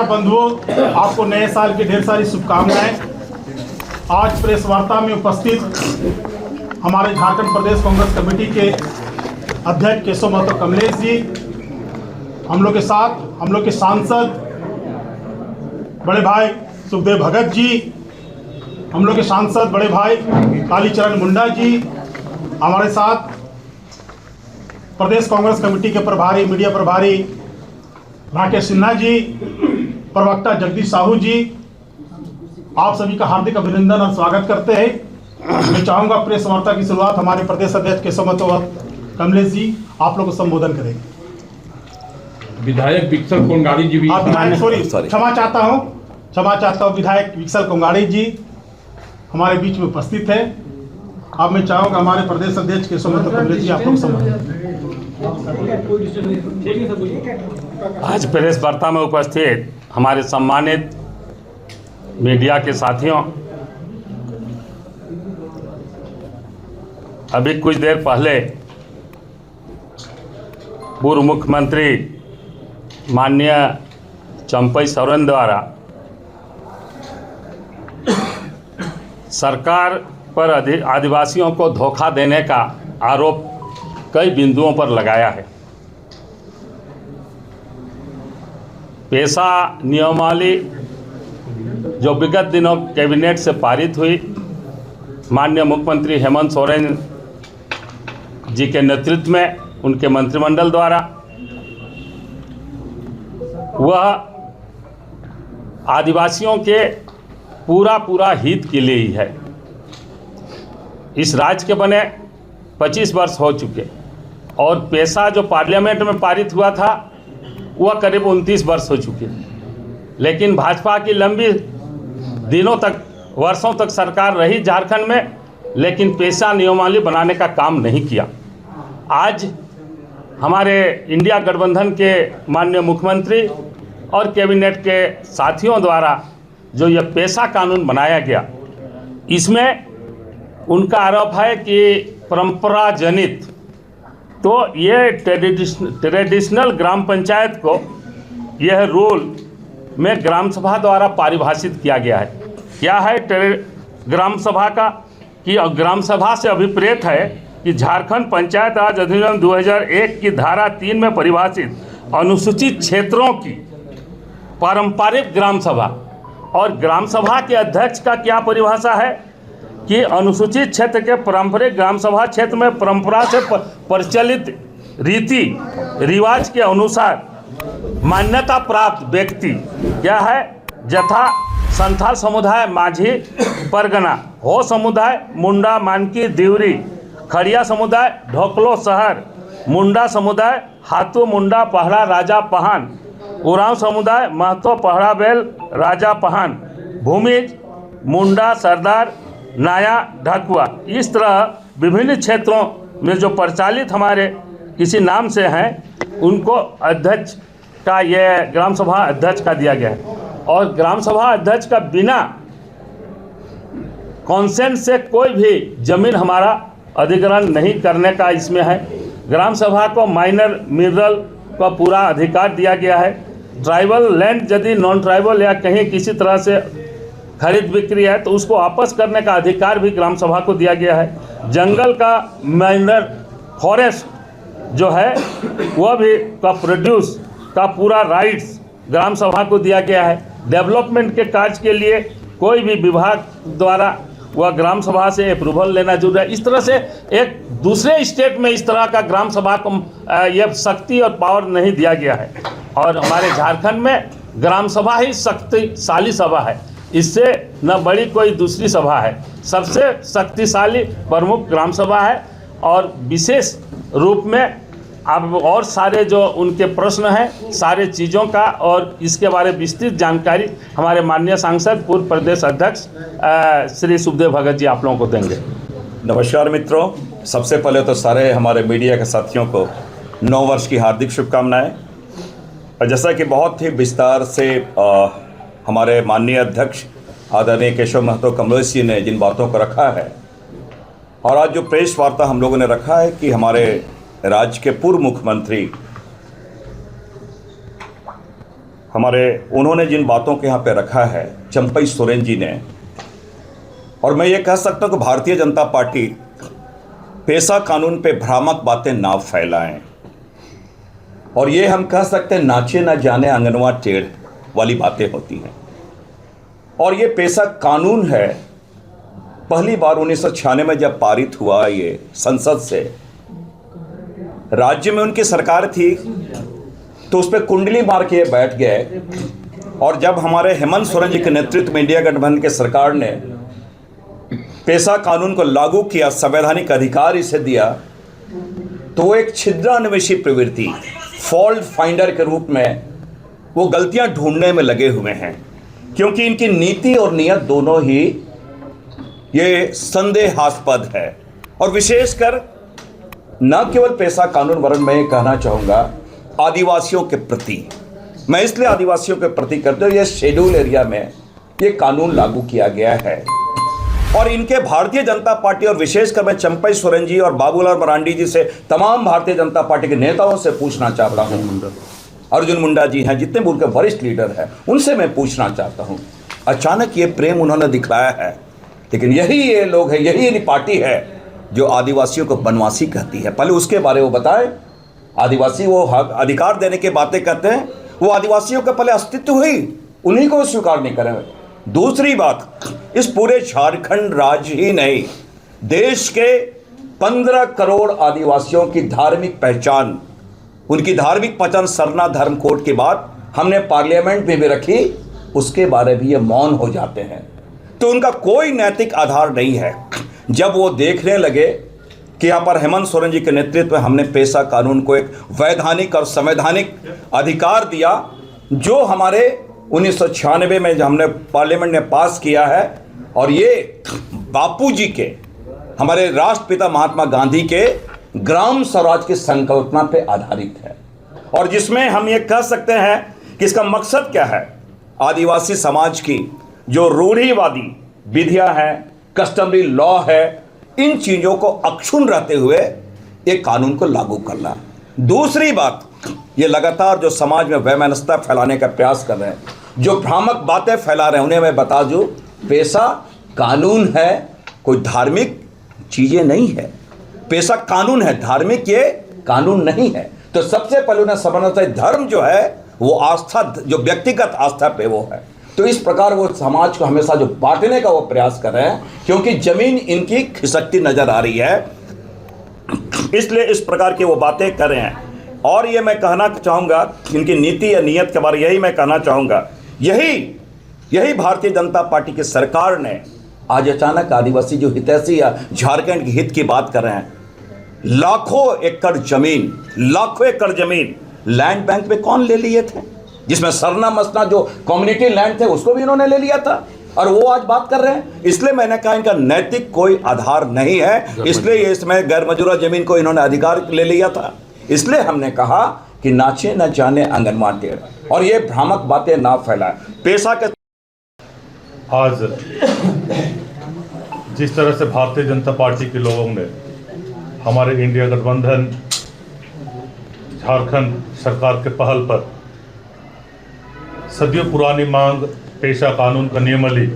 बंधुओं, आपको नए साल की ढेर सारी शुभकामनाएं। आज प्रेस वार्ता में उपस्थित हमारे झारखंड प्रदेश कांग्रेस कमेटी के अध्यक्ष केशव महतो कमलेश जी, हम लोग के साथ हम लोग के सांसद बड़े भाई सुखदेव भगत जी, हम लोग के सांसद बड़े भाई कालीचरण मुंडा जी, हमारे साथ प्रदेश कांग्रेस कमेटी के प्रभारी मीडिया प्रभारी राकेश सिन्हा जी, प्रवक्ता जगदीश साहू जी, आप सभी का हार्दिक अभिनंदन और स्वागत करते हैं। मैं चाहूंगा प्रेस वार्ता की शुरुआत हमारे प्रदेश अध्यक्ष केशव महतो कमलेश जी आप लोग को संबोधन करेंगे। विधायक विक्सल कोंगाड़ी जी भी क्षमा चाहता हूँ विधायक विक्सल कोंगाड़ी जी हमारे बीच में उपस्थित है। अब मैं चाहूंगा हमारे प्रदेश अध्यक्ष केशव महतो कमलेश जी आप लोग संबोधन। आज प्रेस वार्ता में उपस्थित हमारे सम्मानित मीडिया के साथियों, अभी कुछ देर पहले पूर्व मुख्यमंत्री माननीय चंपई सोरेन द्वारा सरकार पर आदिवासियों को धोखा देने का आरोप कई बिंदुओं पर लगाया है। पेशा नियमावली जो विगत दिनों कैबिनेट से पारित हुई, माननीय मुख्यमंत्री हेमंत सोरेन जी के नेतृत्व में उनके मंत्रिमंडल द्वारा, वह आदिवासियों के पूरा हित के लिए ही है। इस राज्य के बने 25 वर्ष हो चुके और पेशा जो पार्लियामेंट में पारित हुआ था वह करीब 29 वर्ष हो चुके, लेकिन भाजपा की लंबी दिनों तक वर्षों तक सरकार रही झारखंड में, लेकिन पेशा नियमावली बनाने का काम नहीं किया। आज हमारे इंडिया गठबंधन के माननीय मुख्यमंत्री और कैबिनेट के साथियों द्वारा जो यह पेशा कानून बनाया गया, इसमें उनका आरोप है कि परंपरा जनित, तो ये ट्रेडिशनल ग्राम पंचायत को यह रूल में ग्राम सभा द्वारा परिभाषित किया गया है। क्या है ग्राम सभा का, कि ग्राम सभा से अभिप्रेत है कि झारखंड पंचायत राज अधिनियम 2001 की धारा 3 में परिभाषित अनुसूचित क्षेत्रों की पारंपरिक ग्राम सभा, और ग्राम सभा के अध्यक्ष का क्या परिभाषा है कि अनुसूचित क्षेत्र के पारंपरिक ग्राम सभा क्षेत्र में परंपरा से प्रचलित रीति रिवाज के अनुसार मान्यता प्राप्त व्यक्ति क्या है, जथा संथाल समुदाय माझी परगना, हो समुदाय मुंडा मानकी देवरी, खड़िया समुदाय ढोकलो शहर, मुंडा समुदाय हाथू मुंडा पहड़ा राजा पहान, उरांव समुदाय महतो पहड़ा बेल राजा पहान, भूमिज मुंडा सरदार नाया ढकुआ। इस तरह विभिन्न क्षेत्रों में जो प्रचलित हमारे किसी नाम से हैं, उनको अध्यक्ष का यह ग्राम सभा अध्यक्ष का दिया गया है। और ग्राम सभा अध्यक्ष का बिना कॉन्सेंट से कोई भी जमीन हमारा अधिग्रहण नहीं करने का इसमें है। ग्राम सभा को माइनर मिनरल का पूरा अधिकार दिया गया है। ट्राइबल लैंड यदि नॉन ट्राइबल या कहीं किसी तरह से खरीद बिक्री है तो उसको वापस करने का अधिकार भी ग्राम सभा को दिया गया है। जंगल का माइनर फॉरेस्ट जो है वह भी का प्रोड्यूस का पूरा राइट्स ग्राम सभा को दिया गया है। डेवलपमेंट के कार्य के लिए कोई भी विभाग द्वारा वह ग्राम सभा से अप्रूवल लेना जरूरी है। इस तरह से एक दूसरे स्टेट में इस तरह का ग्राम सभा को यह शक्ति और पावर नहीं दिया गया है, और हमारे झारखंड में ग्राम सभा ही शक्तिशाली सभा है। इससे न बड़ी कोई दूसरी सभा है, सबसे शक्तिशाली प्रमुख ग्राम सभा है। और विशेष रूप में अब और सारे जो उनके प्रश्न हैं सारे चीज़ों का और इसके बारे में विस्तृत जानकारी हमारे माननीय सांसद पूर्व प्रदेश अध्यक्ष श्री सुखदेव भगत जी आप लोगों को देंगे। नमस्कार मित्रों, सबसे पहले तो सारे हमारे मीडिया के साथियों को नव वर्ष की हार्दिक शुभकामनाएं। और जैसा कि बहुत ही विस्तार से हमारे माननीय अध्यक्ष आदरणीय केशव महतो कमलेश जी ने जिन बातों को रखा है, और आज जो प्रेस वार्ता हम लोगों ने रखा है कि हमारे राज्य के पूर्व मुख्यमंत्री उन्होंने जिन बातों के यहाँ पे रखा है चंपई सोरेन जी ने, और मैं ये कह सकता हूँ कि भारतीय जनता पार्टी पेशा कानून पे भ्रामक बातें ना फैलाएं, और ये हम कह सकते हैं नाचे ना जाने आंगनवा टेढ़ वाली बातें होती हैं। और ये पेशा कानून है, पहली बार 1996 में जब पारित हुआ ये संसद से, राज्य में उनकी सरकार थी तो उस पर कुंडली मार के बैठ गए, और जब हमारे हेमंत सोरेन जी के नेतृत्व में इंडिया गठबंधन की सरकार ने पेशा कानून को लागू किया, संवैधानिक अधिकार इसे दिया, तो वो एक छिद्रान्वेषी प्रवृत्ति, फॉल्ट फाइंडर के रूप में वो गलतियां ढूंढने में लगे हुए हैं, क्योंकि इनकी नीति और नियत दोनों ही ये संदेहास्पद है। और विशेषकर न केवल पेशा कानून, वरन मैं ये कहना चाहूँगा आदिवासियों के प्रति, मैं इसलिए आदिवासियों के प्रति करते हुए, ये शेड्यूल एरिया में ये कानून लागू किया गया है, और इनके भारतीय जनता पार्टी और विशेषकर मैं चंपई सोरेन जी और बाबूलाल मरांडी जी से, तमाम भारतीय जनता पार्टी के नेताओं से पूछना चाहता हूँ, अर्जुन मुंडा जी हैं, जितने भी उनके वरिष्ठ लीडर हैं, उनसे मैं पूछना चाहता हूँ, अचानक ये प्रेम उन्होंने दिखलाया है, लेकिन यही ये लोग हैं, यही पार्टी है जो आदिवासियों को बनवासी कहती है। पहले उसके बारे में बताएं। आदिवासी वो हक अधिकार देने की बातें करते हैं, वो आदिवासियों का पहले अस्तित्व हुई, उन्हीं को स्वीकार नहीं करें। दूसरी बात, इस पूरे झारखंड राज्य ही नहीं, देश के 15 करोड़ आदिवासियों की धार्मिक पहचान, उनकी धार्मिक पहचान सरना धर्म कोड के बाद हमने पार्लियामेंट में भी रखी, उसके बारे में ये मौन हो जाते हैं। तो उनका कोई नैतिक आधार नहीं है। जब वो देखने लगे कि यहाँ पर हेमंत सोरेन जी के नेतृत्व में हमने पेशा कानून को एक वैधानिक और संवैधानिक अधिकार दिया, जो हमारे 1996 में हमने पार्लियामेंट ने पास किया है, और ये बापूजी के, हमारे राष्ट्रपिता महात्मा गांधी के ग्राम स्वराज की संकल्पना पे आधारित है, और जिसमें हम ये कह सकते हैं कि इसका मकसद क्या है, आदिवासी समाज की जो रूढ़िवादी विधियां हैं, कस्टमरी लॉ है, इन चीज़ों को अक्षुण्ण रहते हुए एक कानून को लागू करना। दूसरी बात, ये लगातार जो समाज में वैमनस्यता फैलाने का प्रयास कर रहे हैं, जो भ्रामक बातें फैला रहे हैं, उन्हें मैं बता दूं, पेशा कानून है, कोई धार्मिक चीज़ें नहीं है। पेशा कानून है, धार्मिक ये कानून नहीं है। तो सबसे पहले उन्हें समझना चाहिए, धर्म जो है वो आस्था, जो व्यक्तिगत आस्था पे वो है। तो इस प्रकार वो समाज को हमेशा जो बांटने का वो प्रयास कर रहे हैं, क्योंकि जमीन इनकी खिसकती नजर आ रही है, इसलिए इस प्रकार की वो बातें कर रहे हैं। और ये मैं कहना चाहूँगा, इनकी नीति या नियत के बारे में यही मैं कहना चाहूँगा, यही भारतीय जनता पार्टी की सरकार ने आज अचानक आदिवासी जो हितैषी या झारखंड के हित की बात कर रहे हैं, लाखों एकड़ जमीन लैंड बैंक में कौन ले लिए थे, जिसमें सरना मसना जो कम्युनिटी लैंड थे उसको भी इन्होंने ले लिया था, और वो आज बात कर रहे हैं। इसलिए मैंने कहा इनका नैतिक कोई आधार नहीं है, इसलिए इसमें गैर मजूरा जमीन को इन्होंने अधिकार ले लिया था। इसलिए हमने कहा कि नाचे न जाने आंगनवा टेढ़, और ये भ्रामक बातें ना फैलाए। पेशा के आज जिस तरह से भारतीय जनता पार्टी के लोगों ने हमारे इंडिया गठबंधन झारखंड सरकार के पहल पर सदियों पुरानी मांग पेशा कानून का नियमावली,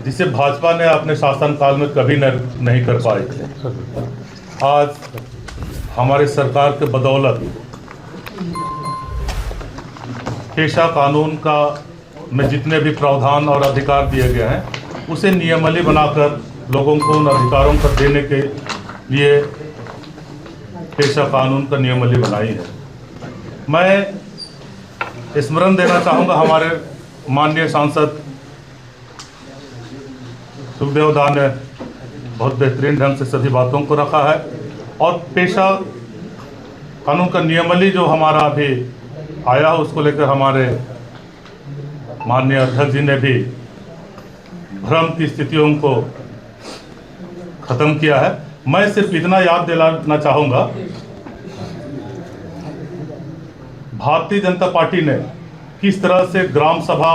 जिसे भाजपा ने अपने शासनकाल में कभी नहीं कर पाई थे, आज हमारे सरकार के बदौलत पेशा कानून का में जितने भी प्रावधान और अधिकार दिए गए हैं, उसे नियमावली बनाकर लोगों को उन अधिकारों को देने के लिए पेशा कानून का नियमावली बनाई है। मैं स्मरण देना चाहूँगा, हमारे माननीय सांसद सुखदेव दा ने बहुत बेहतरीन ढंग से सभी बातों को रखा है, और पेशा कानून का नियमावली जो हमारा अभी आया उसको लेकर हमारे माननीय अध्यक्ष जी ने भी भ्रम की स्थितियों को खत्म किया है। मैं सिर्फ इतना याद दिलाना चाहूँगा, भारतीय जनता पार्टी ने किस तरह से ग्राम सभा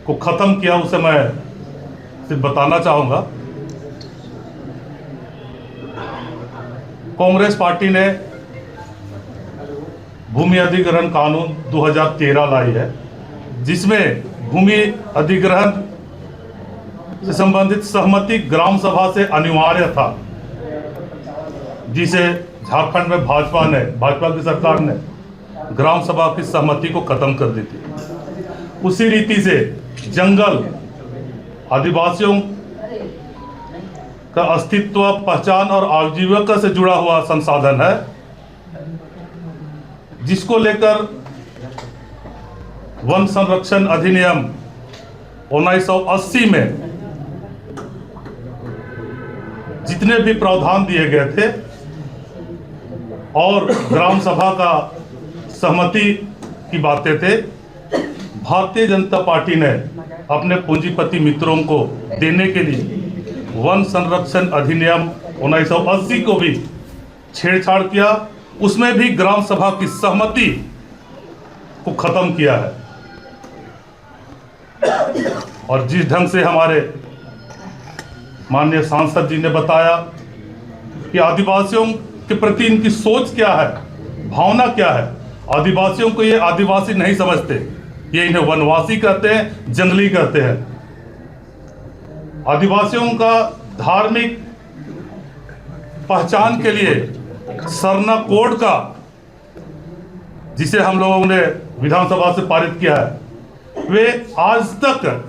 को ख़त्म किया, उसे मैं सिर्फ बताना चाहूँगा। कांग्रेस पार्टी ने भूमि अधिग्रहण कानून 2013 लाई है, जिसमें भूमि अधिग्रहण से संबंधित सहमति ग्राम सभा से अनिवार्य था, जिसे झारखंड में भाजपा की सरकार ने ग्राम सभा की सहमति को खत्म कर दी थी। उसी रीति से जंगल आदिवासियों का अस्तित्व, पहचान और आजीविका से जुड़ा हुआ संसाधन है, जिसको लेकर वन संरक्षण अधिनियम 1980 में जितने भी प्रावधान दिए गए थे और ग्राम सभा का सहमति की बातें थे, भारतीय जनता पार्टी ने अपने पूंजीपति मित्रों को देने के लिए वन संरक्षण अधिनियम 1980 को भी छेड़छाड़ किया, उसमें भी ग्राम सभा की सहमति को खत्म किया है। और जिस ढंग से हमारे माननीय सांसद जी ने बताया कि आदिवासियों के प्रति इनकी सोच क्या है, भावना क्या है, आदिवासियों को ये आदिवासी नहीं समझते, ये इन्हें वनवासी कहते हैं, जंगली कहते हैं। आदिवासियों का धार्मिक पहचान के लिए सरना कोड का, जिसे हम लोगों ने विधानसभा से पारित किया है, वे आज तक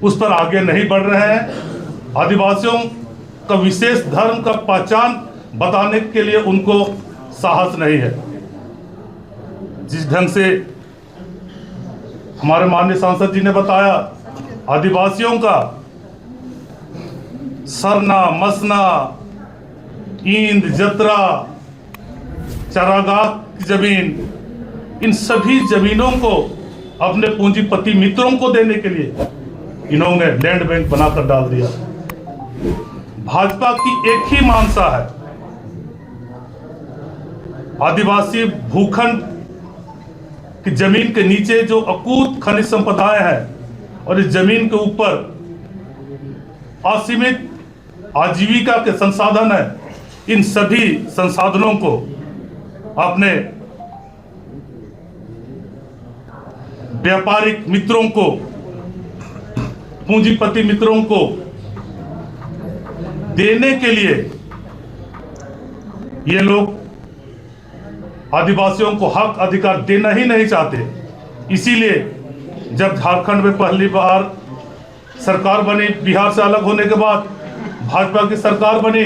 उस पर आगे नहीं बढ़ रहे हैं। आदिवासियों का विशेष धर्म का पहचान बताने के लिए उनको साहस नहीं है। जिस ढंग से हमारे माननीय सांसद जी ने बताया, आदिवासियों का सरना, मसना, ईंद, जतरा, चरागाह की जमीन, इन सभी जमीनों को अपने पूंजीपति मित्रों को देने के लिए इन्होंने लैंड बैंक बनाकर डाल दिया। भाजपा की एक ही मानसा है, आदिवासी भूखंड की जमीन के नीचे जो अकूत खनिज संपदाएं हैं और इस जमीन के ऊपर असीमित आजीविका के संसाधन है, इन सभी संसाधनों को अपने व्यापारिक मित्रों को, पूंजीपति मित्रों को देने के लिए ये लोग आदिवासियों को हक अधिकार देना ही नहीं चाहते। इसीलिए जब झारखंड में पहली बार सरकार बनी, बिहार से अलग होने के बाद भाजपा की सरकार बनी,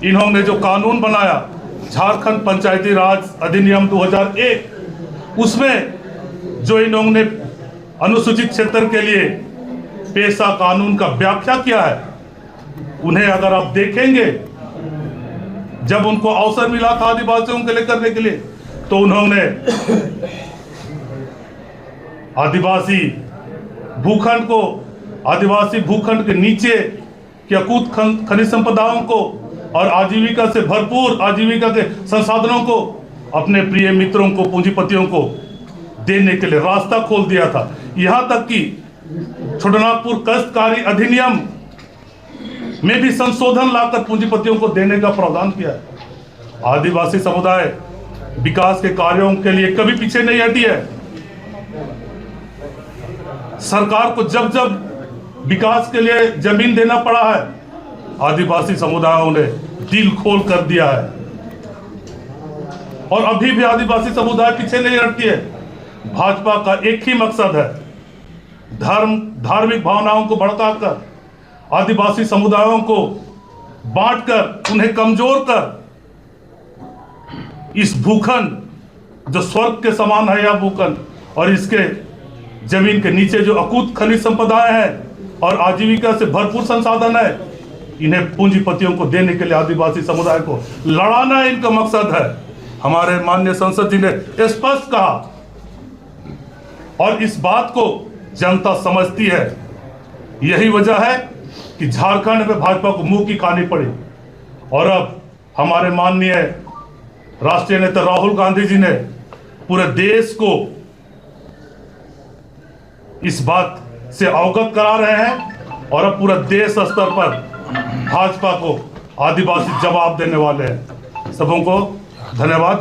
इन्होंने जो कानून बनाया झारखंड पंचायती राज अधिनियम 2001, उसमें जो इन्होंने अनुसूचित क्षेत्र के लिए पेशा कानून का व्याख्या किया है, उन्हें अगर आप देखेंगे, जब उनको अवसर मिला था आदिवासियों के लिए करने के लिए, तो उन्होंने आदिवासी भूखंड को, आदिवासी भूखंड के नीचे की अकूत खनिज संपदाओं को और आजीविका से भरपूर आजीविका के संसाधनों को अपने प्रिय मित्रों को, पूंजीपतियों को देने के लिए रास्ता खोल दिया था। यहां तक कि छोटानागपुर काश्तकारी अधिनियम में भी संशोधन लाकर पूंजीपतियों को देने का प्रावधान किया है। आदिवासी समुदाय विकास के कार्यों के लिए कभी पीछे नहीं हटी है। सरकार को जब जब विकास के लिए जमीन देना पड़ा है, आदिवासी समुदायों ने दिल खोल कर दिया है। और अभी भी आदिवासी समुदाय पीछे नहीं हटती है। भाजपा का एक ही मकसद है, धार्मिक भावनाओं को भड़काकर आदिवासी समुदायों को बांटकर, उन्हें कमजोर कर, इस भूखंड जो स्वर्ग के समान है, यह भूखंड और इसके जमीन के नीचे जो अकूत खनिज संपदाएं हैं और आजीविका से भरपूर संसाधन है, इन्हें पूंजीपतियों को देने के लिए आदिवासी समुदाय को लड़ाना इनका मकसद है। हमारे माननीय संसद जी ने स्पष्ट कहा और इस बात को जनता समझती है। यही वजह है कि झारखंड में भाजपा को मुंह की खानी पड़ी और अब हमारे माननीय राष्ट्रीय नेता राहुल गांधी जी ने पूरे देश को इस बात से अवगत करा रहे हैं और अब पूरा देश स्तर पर भाजपा को आदिवासी जवाब देने वाले हैं। सबों को धन्यवाद।